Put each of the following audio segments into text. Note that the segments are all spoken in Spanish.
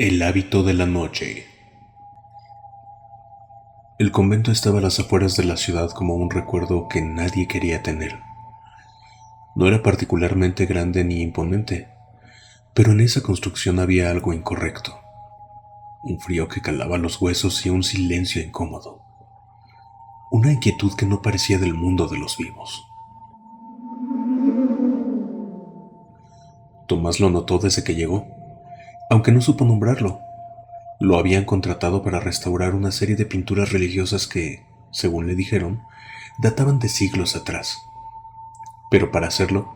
El hábito de la noche. El convento estaba a las afueras de la ciudad como un recuerdo que nadie quería tener. No era particularmente grande ni imponente, pero en esa construcción había algo incorrecto. Un frío que calaba los huesos y un silencio incómodo. Una inquietud que no parecía del mundo de los vivos. Tomás lo notó desde que llegó, aunque no supo nombrarlo. Lo habían contratado para restaurar una serie de pinturas religiosas que, según le dijeron, databan de siglos atrás. Pero para hacerlo,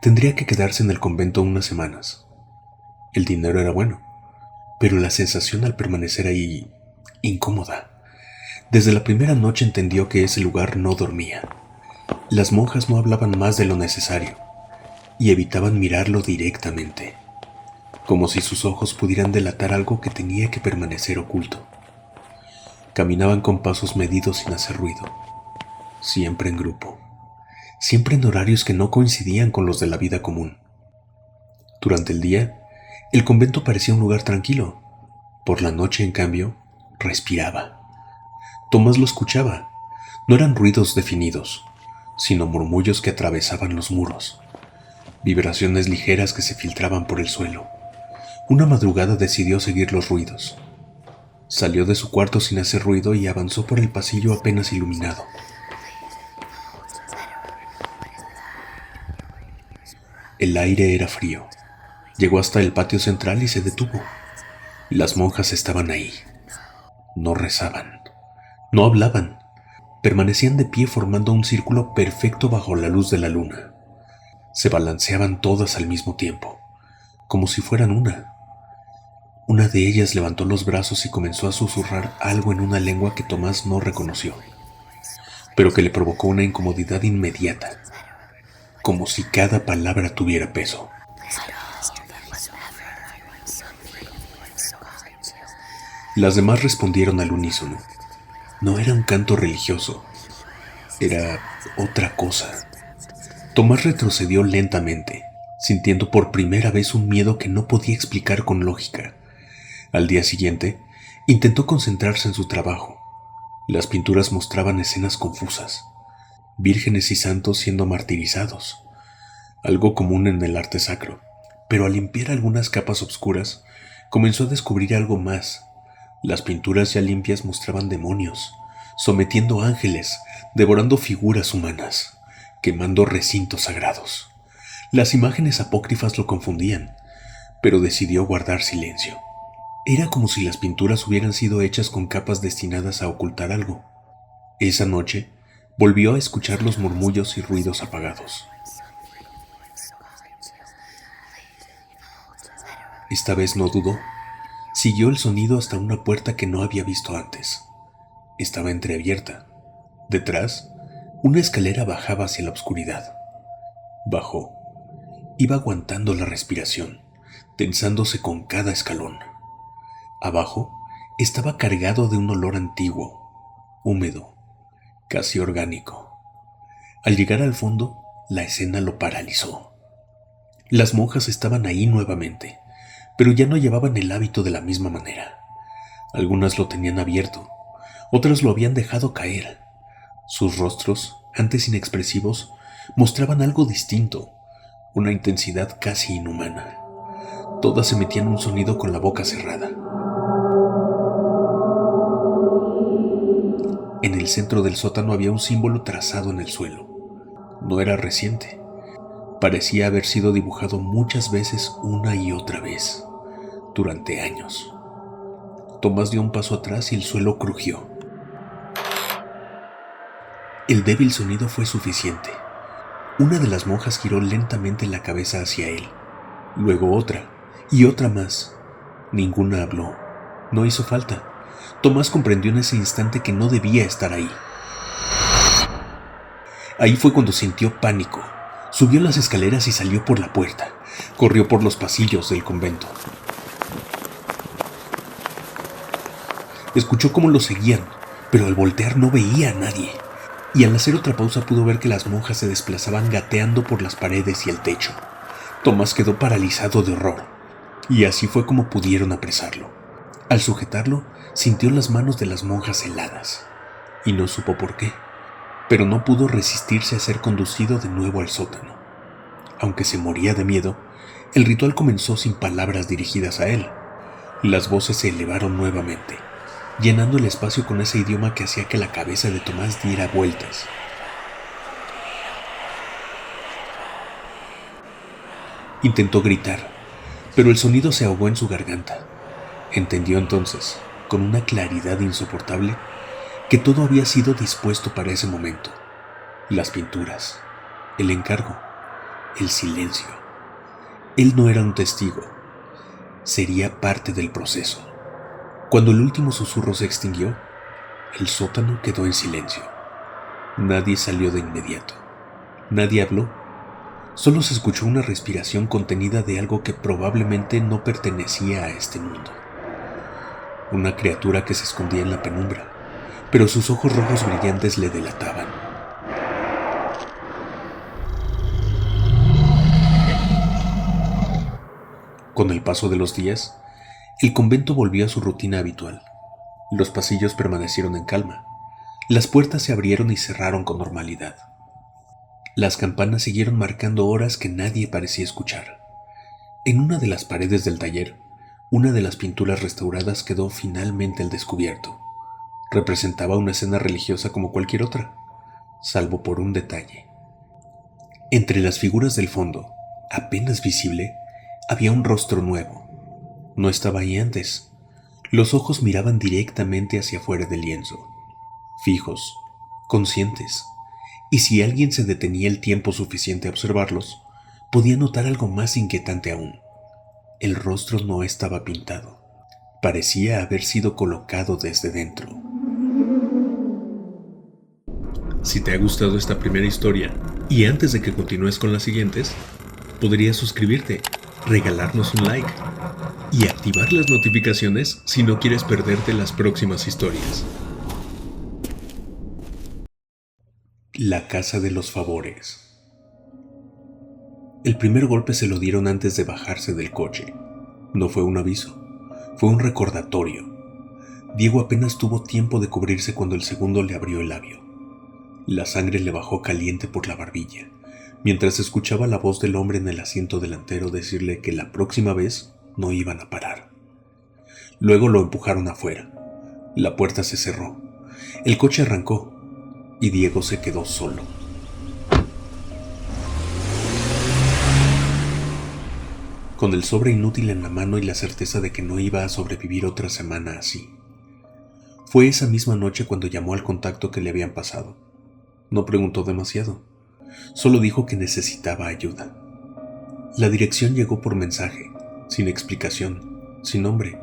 tendría que quedarse en el convento unas semanas. El dinero era bueno, pero la sensación al permanecer ahí, incómoda. Desde la primera noche entendió que ese lugar no dormía. Las monjas no hablaban más de lo necesario y evitaban mirarlo directamente, como si sus ojos pudieran delatar algo que tenía que permanecer oculto. Caminaban con pasos medidos sin hacer ruido, siempre en grupo, siempre en horarios que no coincidían con los de la vida común. Durante el día, el convento parecía un lugar tranquilo. Por la noche, en cambio, respiraba. Tomás lo escuchaba. No eran ruidos definidos, sino murmullos que atravesaban los muros, vibraciones ligeras que se filtraban por el suelo. Una madrugada decidió seguir los ruidos. Salió de su cuarto sin hacer ruido y avanzó por el pasillo apenas iluminado. El aire era frío. Llegó hasta el patio central y se detuvo. Las monjas estaban ahí. No rezaban, no hablaban. Permanecían de pie formando un círculo perfecto bajo la luz de la luna. Se balanceaban todas al mismo tiempo, como si fueran una. Una de ellas levantó los brazos y comenzó a susurrar algo en una lengua que Tomás no reconoció, pero que le provocó una incomodidad inmediata, como si cada palabra tuviera peso. Las demás respondieron al unísono. No era un canto religioso, era otra cosa. Tomás retrocedió lentamente, sintiendo por primera vez un miedo que no podía explicar con lógica. Al día siguiente, intentó concentrarse en su trabajo. Las pinturas mostraban escenas confusas, vírgenes y santos siendo martirizados, algo común en el arte sacro, pero al limpiar algunas capas oscuras, comenzó a descubrir algo más. Las pinturas ya limpias mostraban demonios, sometiendo ángeles, devorando figuras humanas, quemando recintos sagrados. Las imágenes apócrifas lo confundían, pero decidió guardar silencio. Era como si las pinturas hubieran sido hechas con capas destinadas a ocultar algo. Esa noche, volvió a escuchar los murmullos y ruidos apagados. Esta vez no dudó. Siguió el sonido hasta una puerta que no había visto antes. Estaba entreabierta. Detrás, una escalera bajaba hacia la oscuridad. Bajó. Iba aguantando la respiración, tensándose con cada escalón. Abajo estaba cargado de un olor antiguo, húmedo, casi orgánico. Al llegar al fondo, la escena lo paralizó. Las monjas estaban ahí nuevamente, pero ya no llevaban el hábito de la misma manera. Algunas lo tenían abierto, otras lo habían dejado caer. Sus rostros, antes inexpresivos, mostraban algo distinto, una intensidad casi inhumana. Todas emitían un sonido con la boca cerrada. En el centro del sótano había un símbolo trazado en el suelo. No era reciente. Parecía haber sido dibujado muchas veces una y otra vez, durante años. Tomás dio un paso atrás y el suelo crujió. El débil sonido fue suficiente. Una de las monjas giró lentamente la cabeza hacia él, luego otra y otra más. Ninguna habló. No hizo falta. Tomás comprendió en ese instante que no debía estar ahí. Ahí fue cuando sintió pánico. Subió las escaleras y salió por la puerta. Corrió por los pasillos del convento. Escuchó cómo lo seguían, pero al voltear no veía a nadie. Y al hacer otra pausa pudo ver que las monjas se desplazaban gateando por las paredes y el techo. Tomás quedó paralizado de horror. y así fue como pudieron apresarlo. Al sujetarlo, sintió las manos de las monjas heladas, y no supo por qué, pero no pudo resistirse a ser conducido de nuevo al sótano. Aunque se moría de miedo, el ritual comenzó sin palabras dirigidas a él. Las voces se elevaron nuevamente, llenando el espacio con ese idioma que hacía que la cabeza de Tomás diera vueltas. Intentó gritar, pero el sonido se ahogó en su garganta. Entendió entonces, con una claridad insoportable, que todo había sido dispuesto para ese momento. Las pinturas, el encargo, el silencio. Él no era un testigo, sería parte del proceso. Cuando el último susurro se extinguió, el sótano quedó en silencio. Nadie salió de inmediato. Nadie habló. Solo se escuchó una respiración contenida de algo que probablemente no pertenecía a este mundo. Una criatura que se escondía en la penumbra, pero sus ojos rojos brillantes le delataban. Con el paso de los días, el convento volvió a su rutina habitual. Los pasillos permanecieron en calma. Las puertas se abrieron y cerraron con normalidad. Las campanas siguieron marcando horas que nadie parecía escuchar. En una de las paredes del taller, una de las pinturas restauradas quedó finalmente al descubierto. Representaba una escena religiosa como cualquier otra, salvo por un detalle. Entre las figuras del fondo, apenas visible, había un rostro nuevo. No estaba ahí antes. Los ojos miraban directamente hacia afuera del lienzo, fijos, conscientes, y si alguien se detenía el tiempo suficiente a observarlos, podía notar algo más inquietante aún. El rostro no estaba pintado. Parecía haber sido colocado desde dentro. Si te ha gustado esta primera historia, y antes de que continúes con las siguientes, podrías suscribirte, regalarnos un like y activar las notificaciones si no quieres perderte las próximas historias. La casa de los favores. El primer golpe se lo dieron antes de bajarse del coche. No fue un aviso, fue un recordatorio. Diego apenas tuvo tiempo de cubrirse cuando el segundo le abrió el labio. La sangre le bajó caliente por la barbilla, mientras escuchaba la voz del hombre en el asiento delantero decirle que la próxima vez no iban a parar. Luego lo empujaron afuera. La puerta se cerró. El coche arrancó y Diego se quedó solo. Con el sobre inútil en la mano y la certeza de que no iba a sobrevivir otra semana así. Fue esa misma noche cuando llamó al contacto que le habían pasado. No preguntó demasiado, solo dijo que necesitaba ayuda. La dirección llegó por mensaje, sin explicación, sin nombre.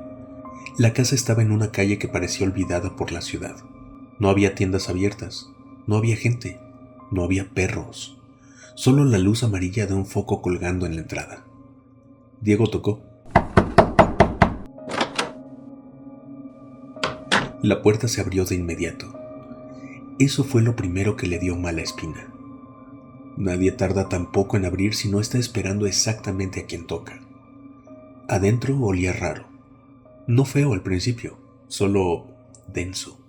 La casa estaba en una calle que parecía olvidada por la ciudad. No había tiendas abiertas, no había gente, no había perros, solo la luz amarilla de un foco colgando en la entrada. Diego tocó. La puerta se abrió de inmediato. Eso fue lo primero que le dio mala espina. Nadie tarda tan poco en abrir si no está esperando exactamente a quien toca. Adentro olía raro. No feo al principio, solo denso.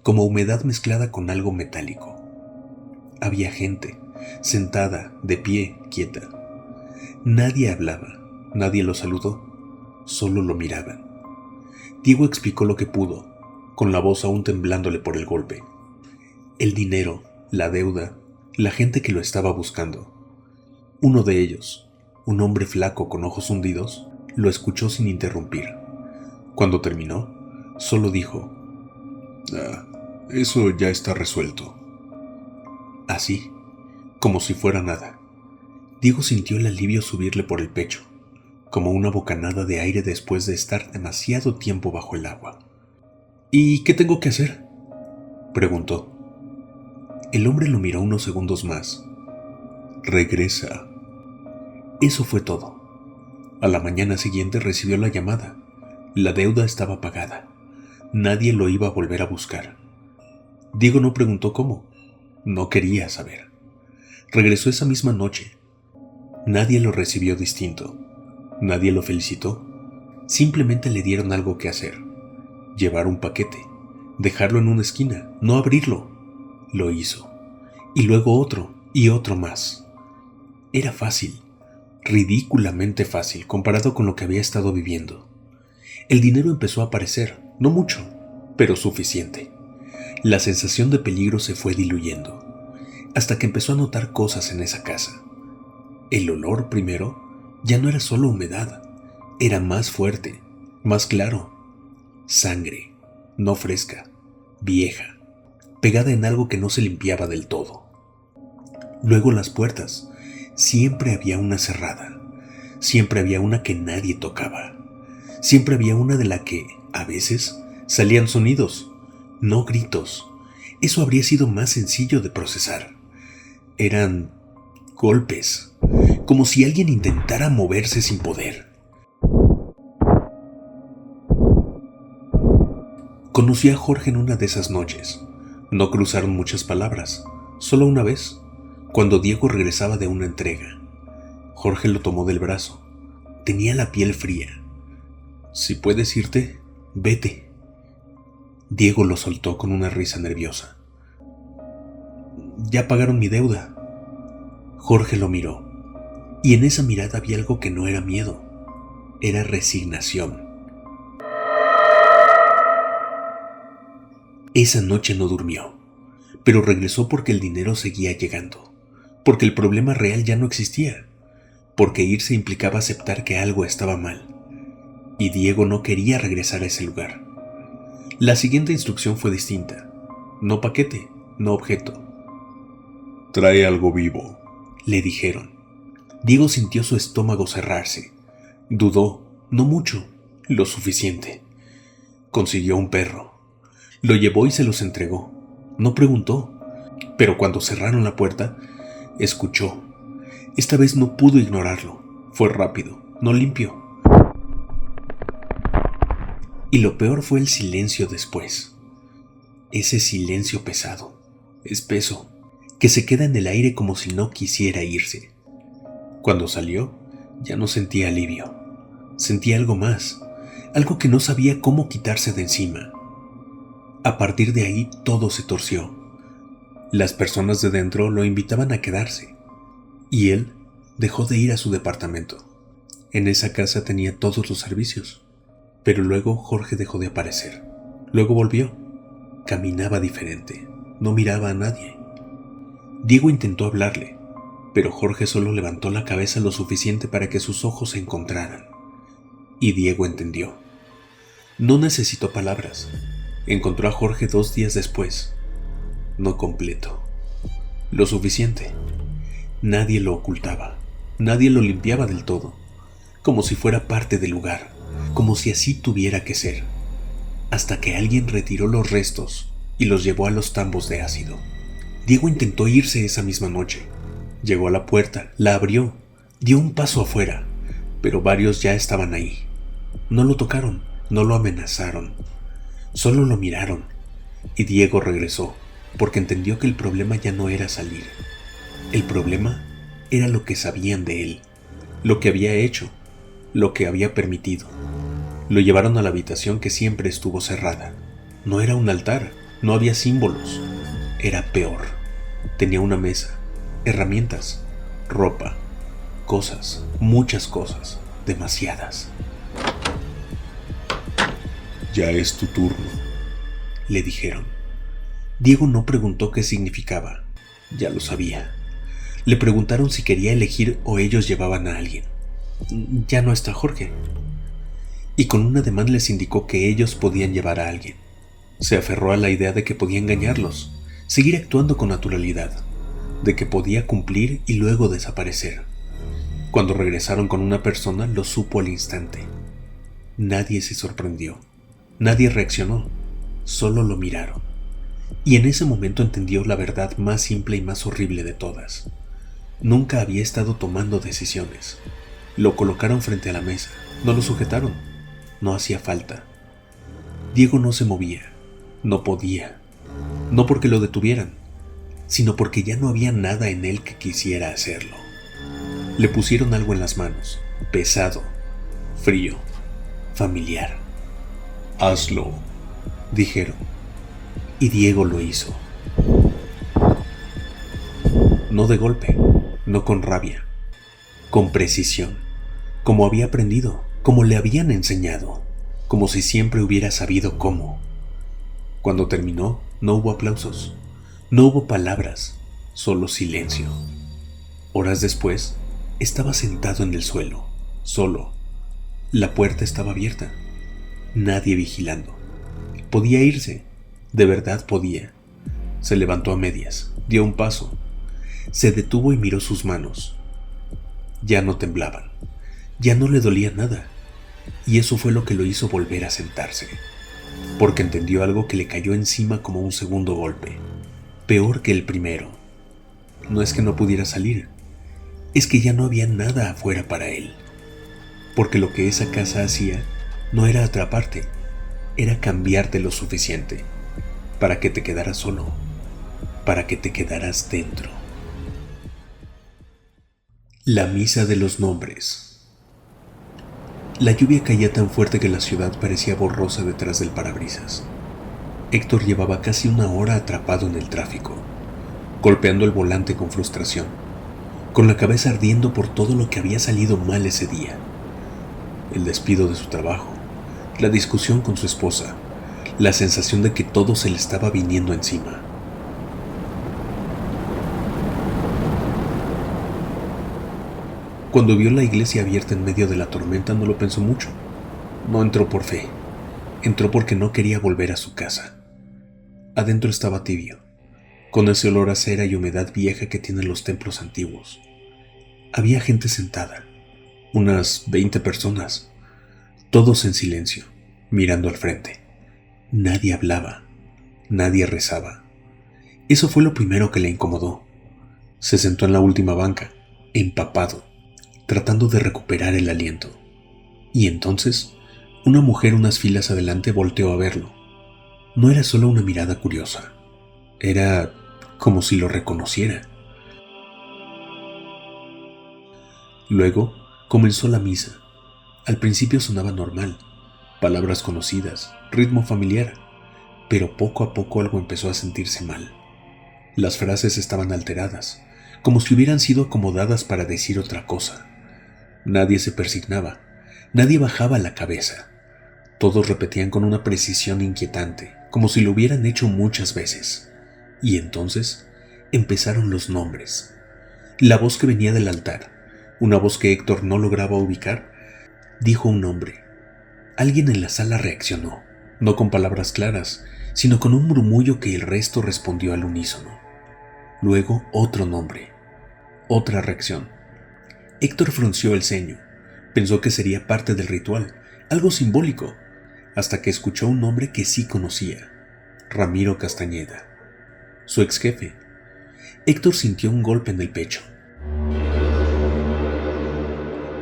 Como humedad mezclada con algo metálico. Había gente, sentada, de pie, quieta. Nadie hablaba, nadie lo saludó, solo lo miraban. Diego explicó lo que pudo, con la voz aún temblándole por el golpe. El dinero, la deuda, la gente que lo estaba buscando. Uno de ellos, un hombre flaco con ojos hundidos, lo escuchó sin interrumpir. Cuando terminó, solo dijo: eso ya está resuelto. Así, como si fuera nada. Diego sintió el alivio subirle por el pecho, como una bocanada de aire después de estar demasiado tiempo bajo el agua. ¿Y qué tengo que hacer?, preguntó. El hombre lo miró unos segundos más. Regresa. Eso fue todo. A la mañana siguiente recibió la llamada. La deuda estaba pagada. Nadie lo iba a volver a buscar. Diego no preguntó cómo. No quería saber. Regresó esa misma noche. Nadie lo recibió distinto. Nadie lo felicitó. Simplemente le dieron algo que hacer. Llevar un paquete, dejarlo en una esquina, no abrirlo. Lo hizo. Y luego otro y otro más. Era fácil, ridículamente fácil comparado con lo que había estado viviendo. El dinero empezó a aparecer, no mucho, pero suficiente. La sensación de peligro se fue diluyendo, hasta que empezó a notar cosas en esa casa. El olor, primero, ya no era solo humedad, era más fuerte, más claro. Sangre, no fresca, vieja, pegada en algo que no se limpiaba del todo. Luego las puertas, siempre había una cerrada, siempre había una que nadie tocaba, siempre había una de la que, a veces, salían sonidos, no gritos. Eso habría sido más sencillo de procesar. Eran golpes, como si alguien intentara moverse sin poder. Conocí a Jorge en una de esas noches. No cruzaron muchas palabras, solo una vez, cuando Diego regresaba de una entrega. Jorge lo tomó del brazo. Tenía la piel fría. Si puedes irte, vete. Diego lo soltó con una risa nerviosa. Ya pagaron mi deuda. Jorge lo miró, y en esa mirada había algo que no era miedo, era resignación. Esa noche no durmió, pero regresó porque el dinero seguía llegando, porque el problema real ya no existía, porque irse implicaba aceptar que algo estaba mal, y Diego no quería regresar a ese lugar. La siguiente instrucción fue distinta. No paquete, no objeto. Trae algo vivo, le dijeron. Diego sintió su estómago cerrarse. Dudó, no mucho, lo suficiente. Consiguió un perro. Lo llevó y se los entregó. No preguntó, pero cuando cerraron la puerta, escuchó. Esta vez no pudo ignorarlo. Fue rápido, no limpio. Y lo peor fue el silencio después. Ese silencio pesado, espeso, que se queda en el aire como si no quisiera irse. Cuando salió, ya no sentía alivio. Sentía algo más, algo que no sabía cómo quitarse de encima. A partir de ahí todo se torció. Las personas de dentro lo invitaban a quedarse, y él dejó de ir a su departamento. En esa casa tenía todos los servicios, pero luego Jorge dejó de aparecer. Luego volvió. Caminaba diferente, no miraba a nadie. Diego intentó hablarle, pero Jorge solo levantó la cabeza lo suficiente para que sus ojos se encontraran. Y Diego entendió. No necesitó palabras. Encontró a Jorge 2 días después. No completo. Lo suficiente. Nadie lo ocultaba. Nadie lo limpiaba del todo. Como si fuera parte del lugar. Como si así tuviera que ser. Hasta que alguien retiró los restos y los llevó a los tambos de ácido. Diego intentó irse esa misma noche. Llegó a la puerta, la abrió, dio un paso afuera, pero varios ya estaban ahí. No lo tocaron, no lo amenazaron, solo lo miraron. Y Diego regresó, porque entendió que el problema ya no era salir. El problema era lo que sabían de él, lo que había hecho, lo que había permitido. Lo llevaron a la habitación que siempre estuvo cerrada. No era un altar, no había símbolos. Era peor. Tenía una mesa, herramientas, ropa, cosas, muchas cosas, demasiadas. Ya es tu turno, le dijeron. Diego no preguntó qué significaba, ya lo sabía. Le preguntaron si quería elegir o ellos llevaban a alguien. Ya no está Jorge. Y con un ademán les indicó que ellos podían llevar a alguien. Se aferró a la idea de que podía engañarlos, seguir actuando con naturalidad, de que podía cumplir y luego desaparecer. Cuando regresaron con una persona, lo supo al instante. Nadie se sorprendió, nadie reaccionó, solo lo miraron. Y en ese momento entendió la verdad más simple y más horrible de todas. Nunca había estado tomando decisiones. Lo colocaron frente a la mesa, no lo sujetaron. No hacía falta. Diego no se movía, no podía, no porque lo detuvieran, sino porque ya no había nada en él que quisiera hacerlo. Le pusieron algo en las manos, pesado, frío, familiar. Hazlo, dijeron, y Diego lo hizo. No de golpe, no con rabia, con precisión, como había aprendido, como le habían enseñado, como si siempre hubiera sabido cómo. Cuando terminó, no hubo aplausos, no hubo palabras, solo silencio. Horas después, estaba sentado en el suelo, solo. La puerta estaba abierta, nadie vigilando. Podía irse, de verdad podía. Se levantó a medias, dio un paso, se detuvo y miró sus manos. Ya no temblaban, ya no le dolía nada, y eso fue lo que lo hizo volver a sentarse, porque entendió algo que le cayó encima como un segundo golpe, peor que el primero. No es que no pudiera salir, es que ya no había nada afuera para él, porque lo que esa casa hacía no era atraparte, era cambiarte lo suficiente para que te quedaras solo, para que te quedaras dentro. La misa de los nombres. La lluvia caía tan fuerte que la ciudad parecía borrosa detrás del parabrisas. Héctor llevaba casi una hora atrapado en el tráfico, golpeando el volante con frustración, con la cabeza ardiendo por todo lo que había salido mal ese día. El despido de su trabajo, la discusión con su esposa, la sensación de que todo se le estaba viniendo encima. Cuando vio la iglesia abierta en medio de la tormenta no lo pensó mucho. No entró por fe, entró porque no quería volver a su casa. Adentro estaba tibio, con ese olor a cera y humedad vieja que tienen los templos antiguos. Había gente sentada, unas 20 personas, todos en silencio, mirando al frente. Nadie hablaba, nadie rezaba. Eso fue lo primero que le incomodó. Se sentó en la última banca, empapado, tratando de recuperar el aliento. Y entonces, una mujer unas filas adelante volteó a verlo. No era solo una mirada curiosa, era como si lo reconociera. Luego comenzó la misa. Al principio sonaba normal, palabras conocidas, ritmo familiar, pero poco a poco algo empezó a sentirse mal. Las frases estaban alteradas, como si hubieran sido acomodadas para decir otra cosa. Nadie se persignaba, nadie bajaba la cabeza. Todos repetían con una precisión inquietante, como si lo hubieran hecho muchas veces. Y entonces empezaron los nombres. La voz que venía del altar, una voz que Héctor no lograba ubicar, dijo un nombre. Alguien en la sala reaccionó, no con palabras claras, sino con un murmullo que el resto respondió al unísono. Luego otro nombre, otra reacción. Héctor frunció el ceño, pensó que sería parte del ritual, algo simbólico, hasta que escuchó un nombre que sí conocía, Ramiro Castañeda, su ex jefe. Héctor sintió un golpe en el pecho.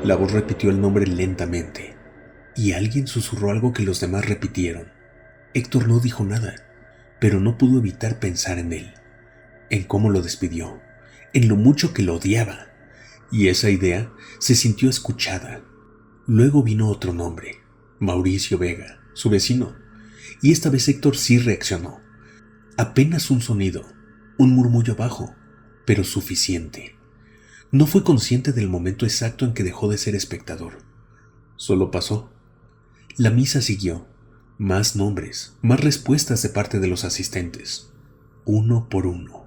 La voz repitió el nombre lentamente, y alguien susurró algo que los demás repitieron. Héctor no dijo nada, pero no pudo evitar pensar en él, en cómo lo despidió, en lo mucho que lo odiaba, y esa idea se sintió escuchada. Luego vino otro nombre, Mauricio Vega, su vecino, y esta vez Héctor sí reaccionó. Apenas un sonido, un murmullo bajo, pero suficiente. No fue consciente del momento exacto en que dejó de ser espectador. Solo pasó. La misa siguió. Más nombres, más respuestas de parte de los asistentes, uno por uno.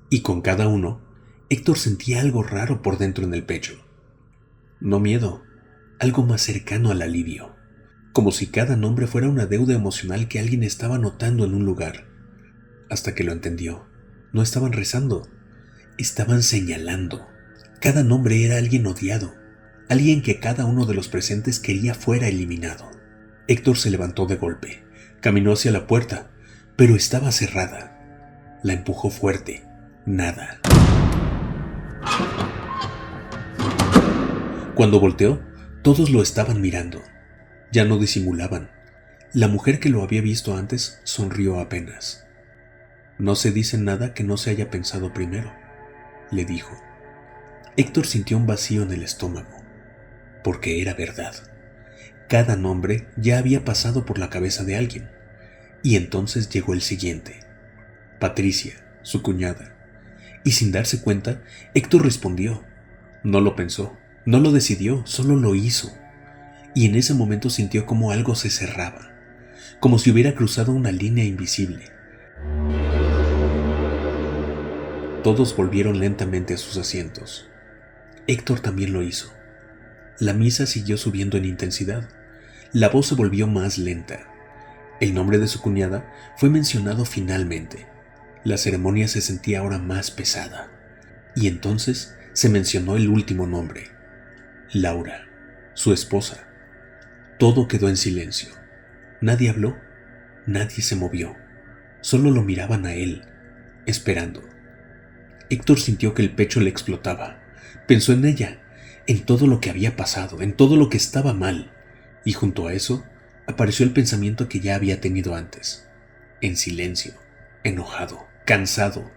Y con cada uno, Héctor sentía algo raro por dentro en el pecho. No miedo, algo más cercano al alivio. Como si cada nombre fuera una deuda emocional que alguien estaba anotando en un lugar. Hasta que lo entendió. No estaban rezando, estaban señalando. Cada nombre era alguien odiado, alguien que cada uno de los presentes quería fuera eliminado. Héctor se levantó de golpe, caminó hacia la puerta, pero estaba cerrada. La empujó fuerte. Nada. Cuando volteó, todos lo estaban mirando. Ya no disimulaban. La mujer que lo había visto antes sonrió apenas. No se dice nada que no se haya pensado primero, le dijo. Héctor sintió un vacío en el estómago, porque era verdad. Cada nombre ya había pasado por la cabeza de alguien. Y entonces llegó el siguiente: Patricia, su cuñada. Y sin darse cuenta, Héctor respondió. No lo pensó, no lo decidió, solo lo hizo. Y en ese momento sintió como algo se cerraba, como si hubiera cruzado una línea invisible. Todos volvieron lentamente a sus asientos. Héctor también lo hizo. La misa siguió subiendo en intensidad. La voz se volvió más lenta. El nombre de su cuñada fue mencionado finalmente. La ceremonia se sentía ahora más pesada. Y entonces se mencionó el último nombre: Laura, su esposa. Todo quedó en silencio. Nadie habló, nadie se movió. Solo lo miraban a él, esperando. Héctor sintió que el pecho le explotaba. Pensó en ella, en todo lo que había pasado, en todo lo que estaba mal. Y junto a eso, apareció el pensamiento que ya había tenido antes. En silencio, enojado, cansado.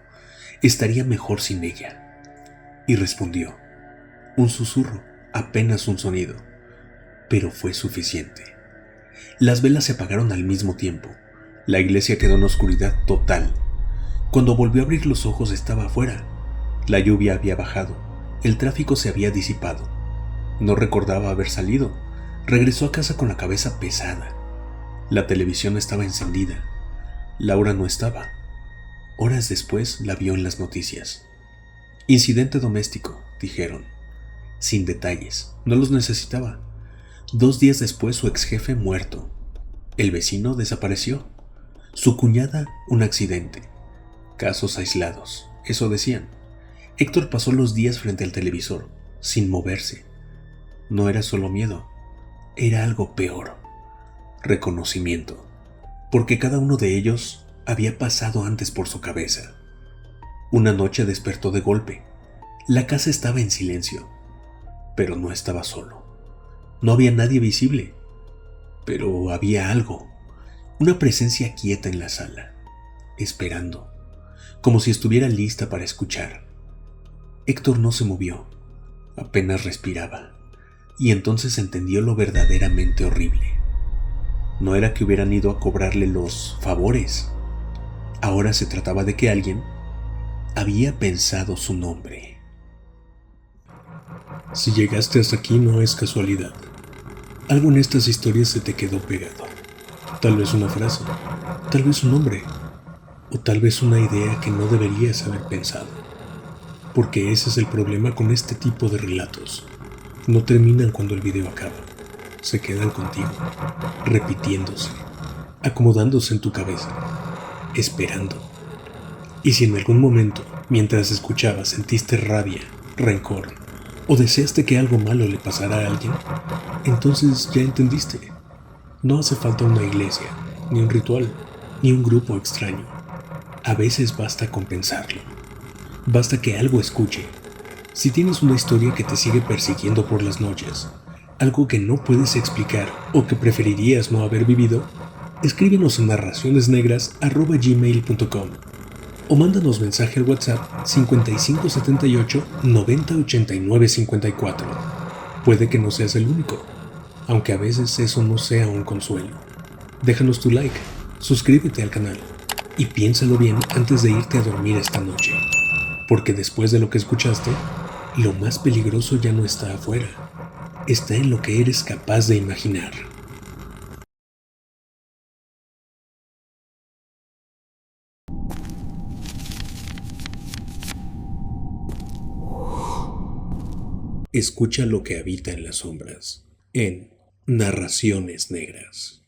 Estaría mejor sin ella. Y respondió. Un susurro, apenas un sonido. Pero fue suficiente. Las velas se apagaron al mismo tiempo. La iglesia quedó en oscuridad total. Cuando volvió a abrir los ojos estaba afuera. La lluvia había bajado. El tráfico se había disipado. No recordaba haber salido. Regresó a casa con la cabeza pesada. La televisión estaba encendida. Laura no estaba. Horas después la vio en las noticias. Incidente doméstico, dijeron. Sin detalles, no los necesitaba. 2 días después su ex jefe muerto. El vecino desapareció. Su cuñada, un accidente. Casos aislados, eso decían. Héctor pasó los días frente al televisor, sin moverse. No era solo miedo, era algo peor. Reconocimiento, porque cada uno de ellos había pasado antes por su cabeza. Una noche despertó de golpe. La casa estaba en silencio, pero no estaba solo. No había nadie visible, pero había algo, una presencia quieta en la sala, esperando, como si estuviera lista para escuchar. Héctor no se movió, apenas respiraba, y entonces entendió lo verdaderamente horrible. No era que hubieran ido a cobrarle los favores. Ahora se trataba de que alguien había pensado su nombre. Si llegaste hasta aquí no es casualidad. Algo en estas historias se te quedó pegado. Tal vez una frase, tal vez un nombre, o tal vez una idea que no deberías haber pensado. Porque ese es el problema con este tipo de relatos. No terminan cuando el video acaba. Se quedan contigo, repitiéndose, acomodándose en tu cabeza, esperando. Y si en algún momento, mientras escuchabas, sentiste rabia, rencor, o deseaste que algo malo le pasara a alguien, entonces ya entendiste. No hace falta una iglesia, ni un ritual, ni un grupo extraño. A veces basta con pensarlo. Basta que algo escuche. Si tienes una historia que te sigue persiguiendo por las noches, algo que no puedes explicar o que preferirías no haber vivido, escríbenos en narracionesnegras@gmail.com o mándanos mensaje al WhatsApp 5578 90 89 54. Puede que no seas el único, aunque a veces eso no sea un consuelo. Déjanos tu like, suscríbete al canal y piénsalo bien antes de irte a dormir esta noche, porque después de lo que escuchaste, lo más peligroso ya no está afuera, está en lo que eres capaz de imaginar. Escucha lo que habita en las sombras, en Narraciones Negras.